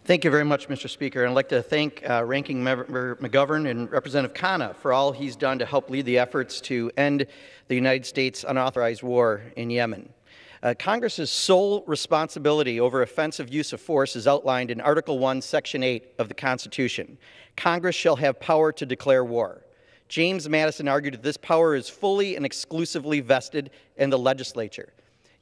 Thank you very much, Mr. Speaker. And I'd like to thank Ranking Member McGovern and Representative Khanna for all he's done to help lead the efforts to end the United States' unauthorized war in Yemen. Congress's sole responsibility over offensive use of force is outlined in Article 1, Section 8 of the Constitution. Congress shall have power to declare war. James Madison argued that this power is fully and exclusively vested in the legislature.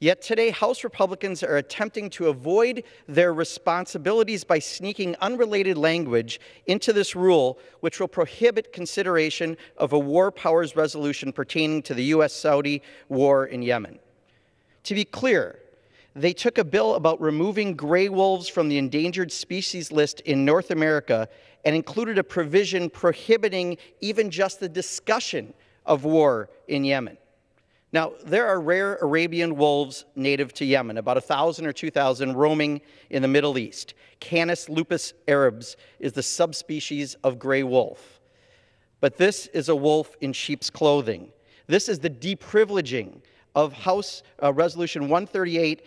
Yet today, House Republicans are attempting to avoid their responsibilities by sneaking unrelated language into this rule, which will prohibit consideration of a war powers resolution pertaining to the U.S.-Saudi war in Yemen. To be clear, they took a bill about removing gray wolves from the endangered species list in North America and included a provision prohibiting even just the discussion of war in Yemen. Now, there are rare Arabian wolves native to Yemen, about 1,000 or 2,000 roaming in the Middle East. Canis lupus arabs is the subspecies of gray wolf. But this is a wolf in sheep's clothing. This is the deprivileging of House Resolution 138,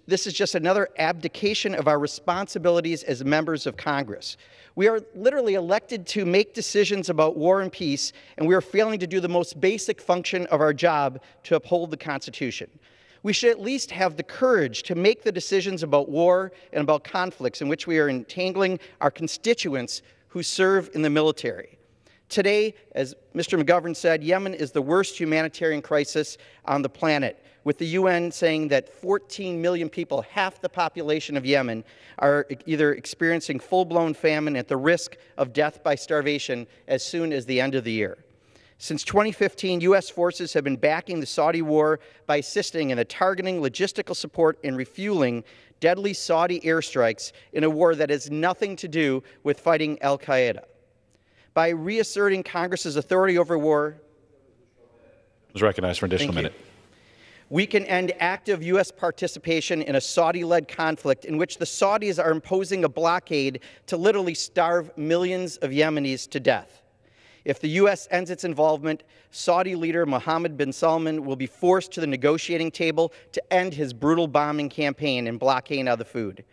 this is just another abdication of our responsibilities as members of Congress. We are literally elected to make decisions about war and peace, and we are failing to do the most basic function of our job to uphold the Constitution. We should at least have the courage to make the decisions about war and about conflicts in which we are entangling our constituents who serve in the military. Today, as Mr. McGovern said, Yemen is the worst humanitarian crisis on the planet, with the UN saying that 14 million people, half the population of Yemen, are either experiencing full-blown famine at the risk of death by starvation as soon as the end of the year. Since 2015, U.S. forces have been backing the Saudi war by assisting in the targeting, logistical support, and refueling deadly Saudi airstrikes in a war that has nothing to do with fighting al-Qaeda. By reasserting Congress's authority over war, is recognized for an additional minute. We can end active U.S. participation in a Saudi-led conflict in which the Saudis are imposing a blockade to literally starve millions of Yemenis to death. If the U.S. ends its involvement, Saudi leader Mohammed bin Salman will be forced to the negotiating table to end his brutal bombing campaign and blockade of the food.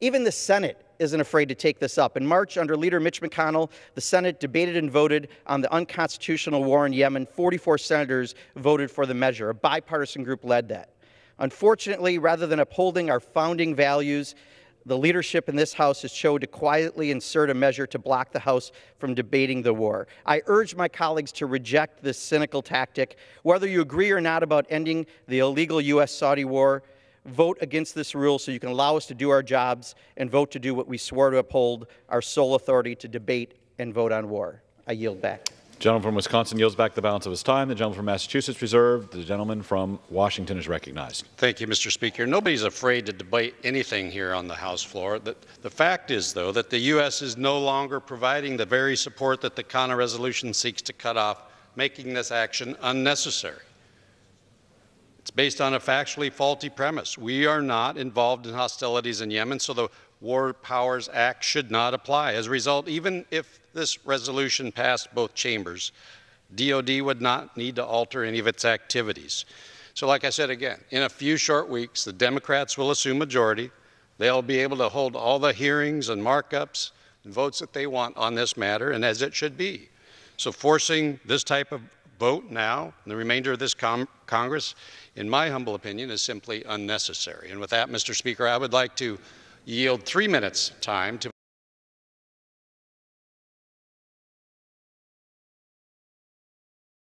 Even the Senate isn't afraid to take this up. In March, under Leader Mitch McConnell, the Senate debated and voted on the unconstitutional war in Yemen. 44 senators voted for the measure. A bipartisan group led that. Unfortunately, rather than upholding our founding values, the leadership in this House has chosen to quietly insert a measure to block the House from debating the war. I urge my colleagues to reject this cynical tactic. Whether you agree or not about ending the illegal U.S.-Saudi war, vote against this rule so you can allow us to do our jobs and vote to do what we swore to uphold, our sole authority to debate and vote on war. I yield back. The gentleman from Wisconsin yields back the balance of his time. The gentleman from Massachusetts reserved. The gentleman from Washington is recognized. Thank you, Mr. Speaker. Nobody's afraid to debate anything here on the House floor. The fact is, though, that the U.S. is no longer providing the very support that the Khanna resolution seeks to cut off, making this action unnecessary. It's based on a factually faulty premise. We are not involved in hostilities in Yemen, so the War Powers Act should not apply. As a result, even if this resolution passed both chambers, DOD would not need to alter any of its activities. So like I said again, in a few short weeks, the Democrats will assume majority. They'll be able to hold all the hearings and markups and votes that they want on this matter, and as it should be. So forcing this type of vote now, and the remainder of this Congress, in my humble opinion, is simply unnecessary. And with that, Mr. Speaker, I would like to yield 3 minutes time to